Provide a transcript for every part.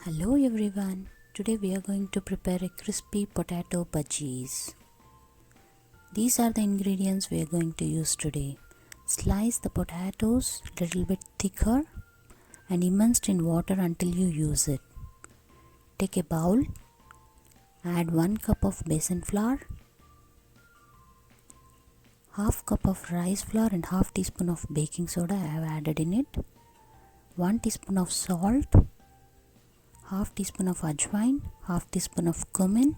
Hello everyone. Today we are going to prepare a crispy potato bajis. These are the ingredients we are going to use today. Slice the potatoes little bit thicker and immersed in water until you use it. Take a bowl, add 1 cup of besan flour, half cup of rice flour and half teaspoon of baking soda I have added in it, 1 teaspoon of salt, half teaspoon of Ajwain, half teaspoon of cumin,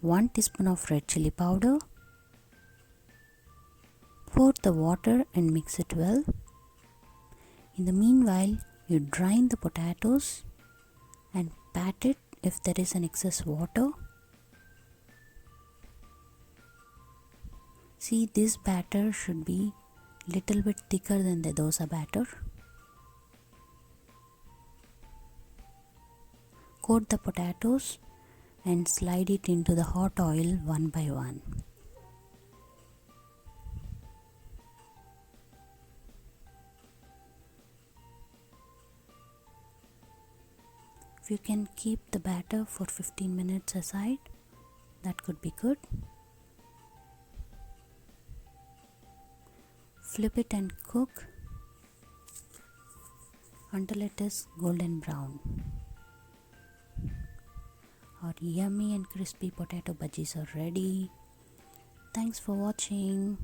1 teaspoon of red chilli powder. Pour the water and mix it well. In the meanwhile, you drain the potatoes and pat it if there is an excess water. See, this batter should be little bit thicker than the dosa batter. Coat the potatoes and slide it into the hot oil one by one. If you can keep the batter for 15 minutes aside, that could be good. Flip it and cook until it is golden brown. Our yummy and crispy potato bhajis are ready. Thanks for watching.